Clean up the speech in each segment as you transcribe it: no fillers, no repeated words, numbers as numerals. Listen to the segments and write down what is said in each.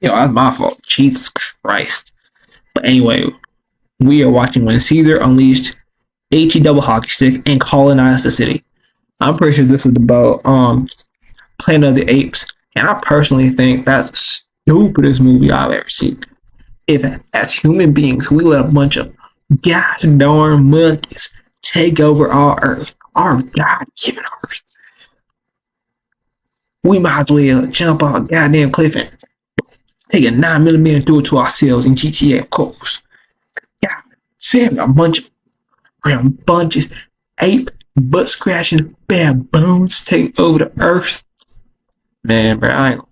Yo, that's my fault. Jesus Christ. But anyway, we are watching when Caesar unleashed HE double hockey stick and colonized the city. I'm pretty sure this is about Planet of the Apes, and I personally think that's the stupidest movie I've ever seen. If as human beings we let a bunch of gosh darn monkeys take over our Earth, our God-given Earth, we might as well jump off a goddamn cliff and take a 9mm and do it to ourselves in GTA, of course. God, damn, a bunch of bunches ape butt scratching baboons take over the Earth. Man, bro, I ain't.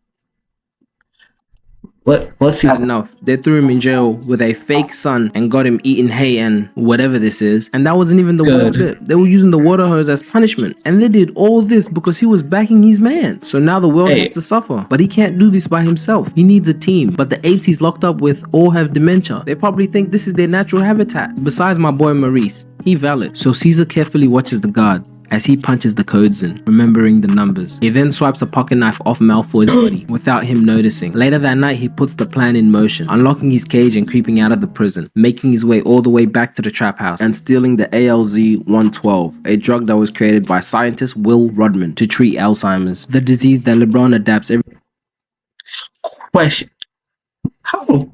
Let's see. Had enough. They threw him in jail with a fake son and got him eating hay and whatever this is. And that wasn't even the worst bit. They were using the water hose as punishment. And they did all this because he was backing his man. So now the world has to suffer. But he can't do this by himself. He needs a team. But the apes he's locked up with all have dementia. They probably think this is their natural habitat. Besides my boy Maurice, he valid. So Caesar carefully watches the guard as he punches the codes in, remembering the numbers. He then swipes a pocket knife off Malfoy's body without him noticing. Later that night, he puts the plan in motion, unlocking his cage and creeping out of the prison, making his way all the way back to the trap house and stealing the ALZ-112, a drug that was created by scientist Will Rodman to treat Alzheimer's, the disease that LeBron adapts every... Question. How?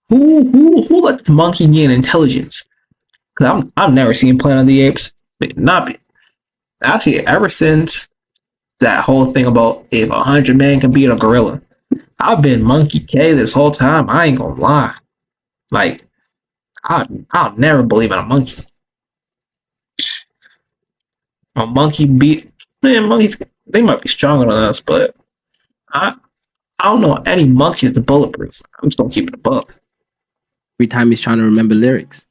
Who let this monkey gain intelligence? Because I've never seen Planet of the Apes. Actually, ever since that whole thing about if 100 men can beat a gorilla, I've been Monkey K this whole time. I ain't gonna lie. Like, I'll never believe in a monkey. A monkey beat, man, monkeys, they might be stronger than us, but I don't know any monkeys that bulletproof. I'm just gonna keep it a buck. Every time he's trying to remember lyrics.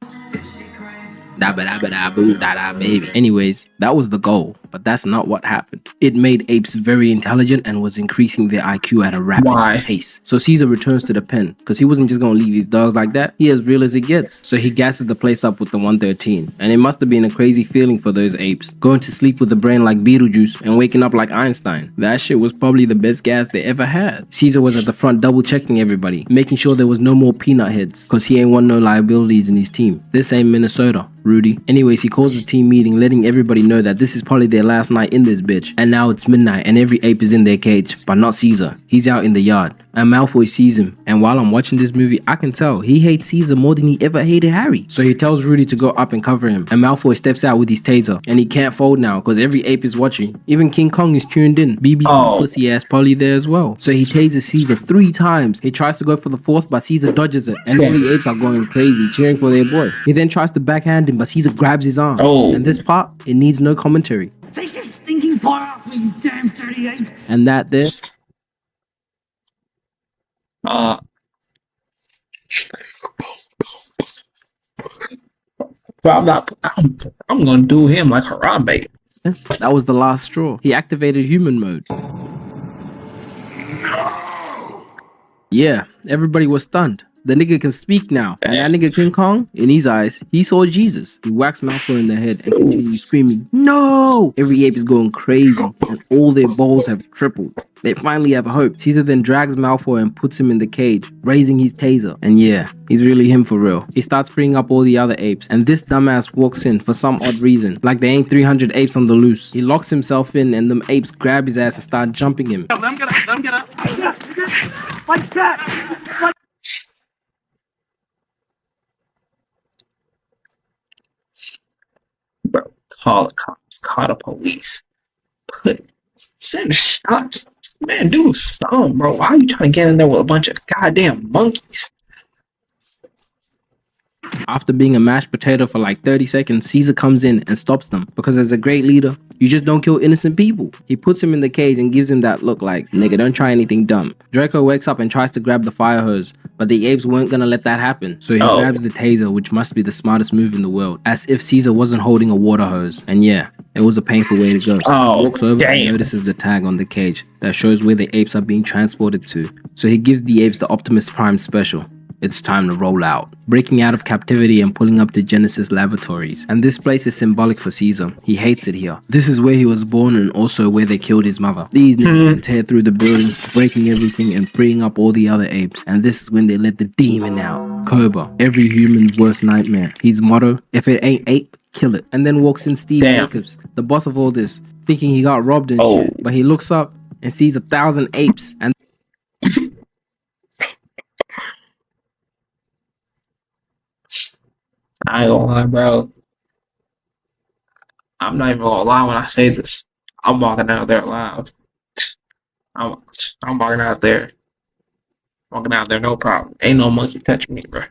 Baby. Anyways, that was the goal, but that's not what happened. It made apes very intelligent and was increasing their IQ at a rapid pace. So Caesar returns to the pen, because he wasn't just gonna leave his dogs like that. He as real as it gets. So he gasses the place up with the 113, and it must have been a crazy feeling for those apes, going to sleep with a brain like Beetlejuice and waking up like Einstein. That shit was probably the best gas they ever had. Caesar was at the front double checking everybody, making sure there was no more peanut heads, because he ain't want no liabilities in his team. This ain't Minnesota, Rudy. Anyways, he calls a team meeting, letting everybody know that this is probably their last night in this bitch. And now it's midnight and every ape is in their cage, but not Caesar. He's out in the yard. And Malfoy sees him, and while I'm watching this movie, I can tell he hates Caesar more than he ever hated Harry. So he tells Rudy to go up and cover him, and Malfoy steps out with his taser, and he can't fold now because every ape is watching. Even King Kong is tuned in. BBC pussy ass Polly there as well. So he tases Caesar 3 times. He tries to go for the 4th, but Caesar dodges it, and all the apes are going crazy, cheering for their boy. He then tries to backhand him, but Caesar grabs his arm. And this part, it needs no commentary. Take your stinking paw off me, you damn dirty ape! And that there. But I'm gonna do him like Harambe. That was the last straw. He activated human mode. Yeah, everybody was stunned. The nigga can speak now. And that nigga King Kong, in his eyes, he saw Jesus. He whacks Malfoy in the head and continues screaming, "No!" Every ape is going crazy and all their balls have tripled. They finally have hope. Caesar then drags Malfoy and puts him in the cage, raising his taser. And yeah, he's really him for real. He starts freeing up all the other apes, and this dumbass walks in for some odd reason, like there ain't 300 apes on the loose. He locks himself in, and them apes grab his ass and start jumping him. Let him get up. Like that! Bro, call the cops, call the police, send shots. Man, do something, bro. Why are you trying to get in there with a bunch of goddamn monkeys? After being a mashed potato for like 30 seconds, Caesar comes in and stops them, because as a great leader, you just don't kill innocent people. He puts him in the cage and gives him that look like, nigga, don't try anything dumb. Draco wakes up and tries to grab the fire hose, but the apes weren't gonna let that happen. So he grabs the taser, which must be the smartest move in the world, as if Caesar wasn't holding a water hose. And yeah, it was a painful way to go. He walks over and notices the tag on the cage that shows where the apes are being transported to. So he gives the apes the Optimus Prime special. it's time to roll out. Breaking out of captivity and pulling up to Genesis Laboratories. And this place is symbolic for Caesar. He hates it here. This is where he was born and also where they killed his mother. These niggas tear through the building, breaking everything and freeing up all the other apes. And this is when they let the demon out. Cobra, every human's worst nightmare. His motto, if it ain't ape, kill it. And then walks in Steve Jacobs, the boss of all this, thinking he got robbed and shit. But he looks up and sees 1,000 apes and I ain't gonna lie, bro. I'm not even gonna lie when I say this. I'm walking out there live. I'm walking out there. Walking out there, no problem. Ain't no monkey touching me, bro.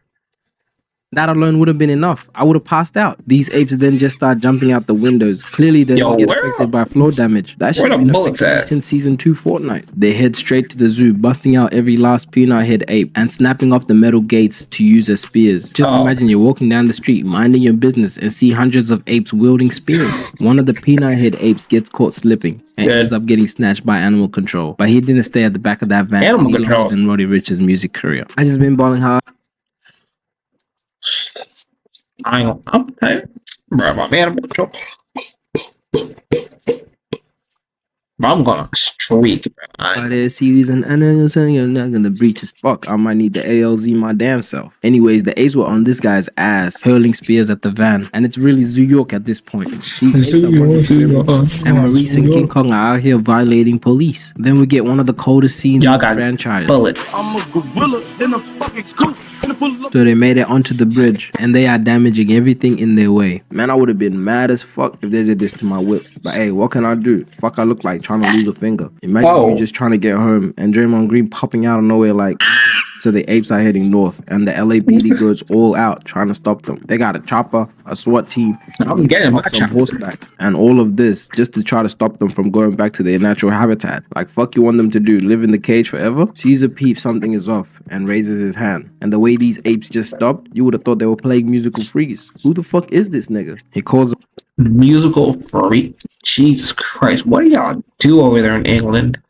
that alone would have been enough. I would have passed out. These apes then just start jumping out the windows. Clearly they don't get affected by floor damage. That should have been affected since season 2 Fortnite. They head straight to the zoo, busting out every last peanut head ape and snapping off the metal gates to use as spears. Just imagine you're walking down the street, minding your business, and see hundreds of apes wielding spears. One of the peanut head apes gets caught slipping and ends up getting snatched by animal control. But he didn't stay at the back of that van. Animal control. And Roddy Rich's music career. I just been balling hard. I'm tired. Bro, my animal control. Bro, I'm gonna streak, bro. This season, and then you're saying you're not gonna breach as fuck. I might need the ALZ my damn self. Anyways, the apes were on this guy's ass, hurling spears at the van, and it's really New York at this point. And Maurice and King Kong are out here violating police. Then we get one of the coldest scenes in the franchise. Bullets. I'm a gorilla in a fucking scoop. So they made it onto the bridge, and they are damaging everything in their way. Man, I would have been mad as fuck if they did this to my whip. But hey, what can I do? Fuck, I look like trying to lose a finger. Imagine you just trying to get home, and Draymond Green popping out of nowhere like... So the apes are heading north, and the LAPD goes all out trying to stop them. They got a chopper, a SWAT team, I'm getting my chopper. Horseback, and all of this just to try to stop them from going back to their natural habitat. Like, fuck you want them to do? Live in the cage forever? Caesar peeps something is off and raises his hand. And the way these apes just stopped, you would have thought they were playing musical freeze. Who the fuck is this nigga? He calls musical freak. Jesus Christ, what do y'all do over there in England?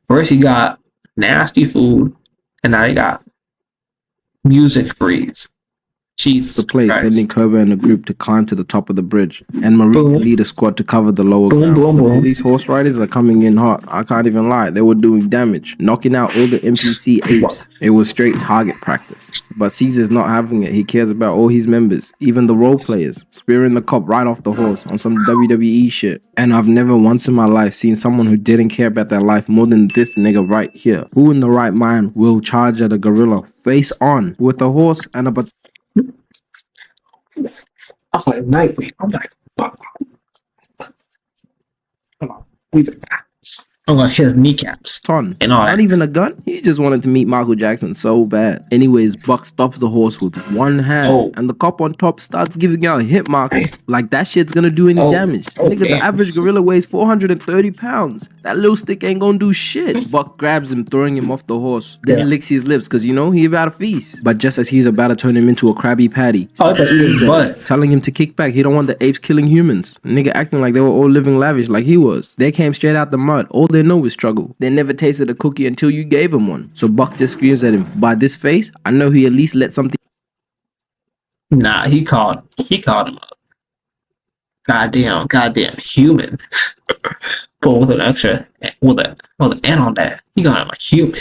First you got nasty food, and now you got music freeze. Jesus the place, Christ. sending Cobra and a group to climb to the top of the bridge, and Maurice to lead a squad to cover the lower ground. These horse riders are coming in hot. I can't even lie. They were doing damage, knocking out all the NPC apes. It was straight target practice. But Caesar's not having it. He cares about all his members, even the role players, spearing the cop right off the horse on some WWE shit. And I've never once in my life seen someone who didn't care about their life more than this nigga right here. Who in the right mind will charge at a gorilla face on with a horse and a I'm like, Nightwing. I'm like, fuck. Come on. I'm gonna hit his kneecaps. ton and all not that. even a gun. He just wanted to meet Michael Jackson so bad. Anyways, Buck stops the horse with one hand, and the cop on top starts giving out hit markers like that shit's gonna do any damage. Nigga, the average gorilla weighs 430 pounds. That little stick ain't gonna do shit. Buck grabs him, throwing him off the horse. Then he licks his lips because, you know, he about to feast. But just as he's about to turn him into a Krabby Patty, telling him to kick back. He don't want the apes killing humans. Nigga acting like they were all living lavish like he was. They came straight out the mud. All they know is struggle. They never tasted a cookie until you gave him one. So Buck just screams at him. By this face, I know he at least let something. Nah, he called him a goddamn human. But with an extra, with an N on that, he got him a human.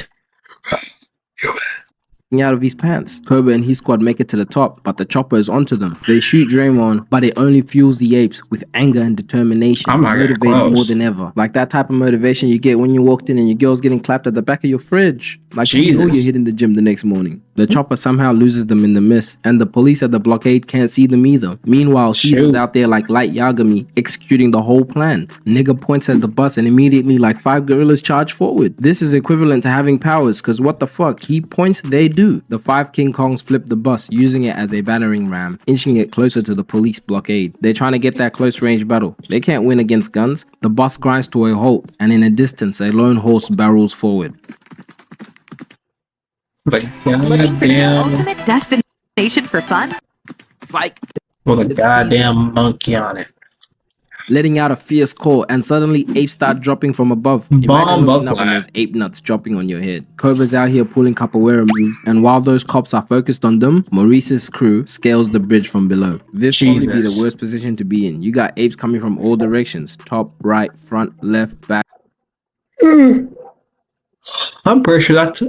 Out of his pants. Cobra and his squad make it to the top, but the chopper is onto them. They shoot Draymond, but it only fuels the apes with anger and determination. I'm motivated more than ever. Like that type of motivation you get when you walked in and your girl's getting clapped at the back of your fridge. Like you know you're hitting the gym the next morning. The chopper somehow loses them in the mist, and the police at the blockade can't see them either. Meanwhile, Caesar's out there like Light Yagami, executing the whole plan. Nigga points at the bus and immediately like 5 gorillas charge forward. This is equivalent to having powers, cause what the fuck? He points, they do. The 5 King Kongs flip the bus, using it as a battering ram, inching it closer to the police blockade. They're trying to get that close range battle. They can't win against guns. The bus grinds to a halt, and in a distance, a lone horse barrels forward. Looking for the ultimate destination for fun? Psych. With a goddamn monkey on it. letting out a fierce call, and suddenly apes start dropping from above. Imagine Bomb looking up and clap. there's ape nuts dropping on your head. Cobra's out here pulling capoeira moves, and while those cops are focused on them, Maurice's crew scales the bridge from below. This probably be the Jesus. worst position to be in. You got apes coming from all directions: top, right, front, left, back. I'm pretty sure that's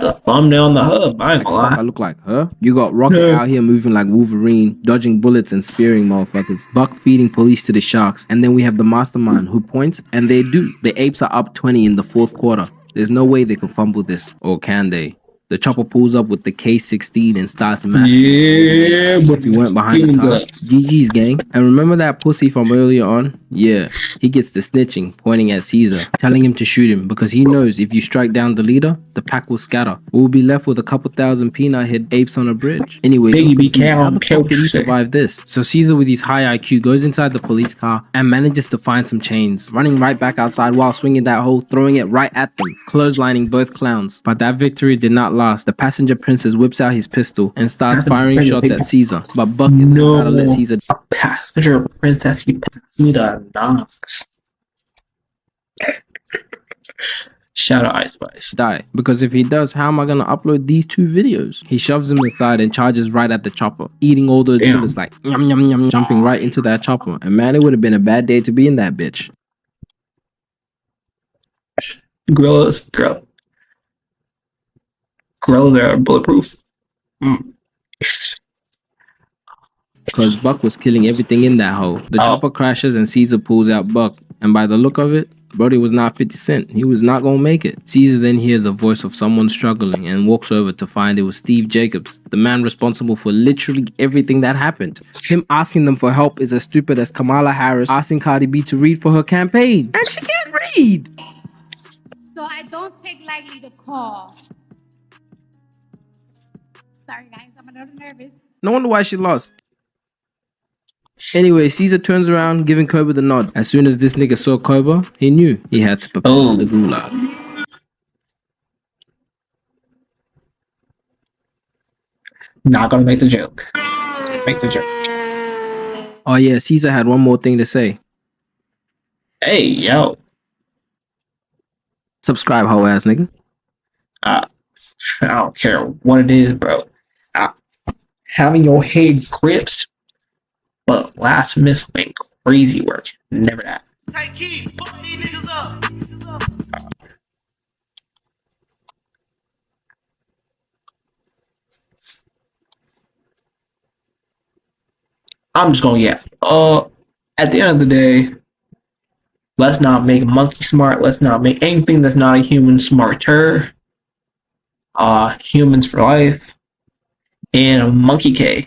a thumbnail on the hub. I ain't gonna I lie. look like her. You got Rocket out here moving like Wolverine, dodging bullets and spearing motherfuckers. Buck feeding police to the sharks. And then we have the mastermind who points, and they do. The apes are up 20 in the fourth quarter. There's no way they can fumble this. Or can they? The chopper pulls up with the K-16 and starts mashing. Yeah, but You went behind the car. GG's, gang. And remember that pussy from earlier on? Yeah, he gets the snitching, pointing at Caesar, telling him to shoot him because he knows if you strike down the leader, the pack will scatter. We'll be left with a couple thousand peanut-head apes on a bridge. Anyway, Biggie be how the care fuck what did you he say. survive this? So Caesar, with his high IQ, goes inside the police car and manages to find some chains, running right back outside while swinging that hole, throwing it right at them, clotheslining both clowns. But that victory did not last. The passenger princess whips out his pistol and starts firing shots at Caesar, but Buck isn't about to let Caesar Passenger princess, you passed me the knocks. Shout out Ice Spice. die, because if he does, how am I gonna upload these two videos? He shoves him aside and charges right at the chopper, eating all those bullets like yum yum yum, jumping right into that chopper. And man, it would have been a bad day to be in that bitch. Gorillas are bulletproof. Because Buck was killing everything in that hole. The chopper crashes and Caesar pulls out Buck. And by the look of it, Brody was not 50 Cent. He was not gonna make it. Caesar then hears a voice of someone struggling and walks over to find it was Steve Jacobs, the man responsible for literally everything that happened. Him asking them for help is as stupid as Kamala Harris asking Cardi B to read for her campaign. And she can't read! So I don't take lightly the call. Sorry guys, I'm a little nervous. No wonder why she lost. Anyway, Caesar turns around, giving Cobra the nod. As soon as this nigga saw Cobra, he knew he had to prepare the gulag. Not gonna make the joke. Oh yeah, Caesar had one more thing to say. Hey, yo. Subscribe, hoe ass nigga. I don't care what it is, bro. Having your head grips, but last miss went crazy work. Never that. Hey, Keith, fuck these niggas up. I'm just going, at the end of the day, let's not make a monkey smart. Let's not make anything that's not a human smarter. Humans for life. And Monkey K.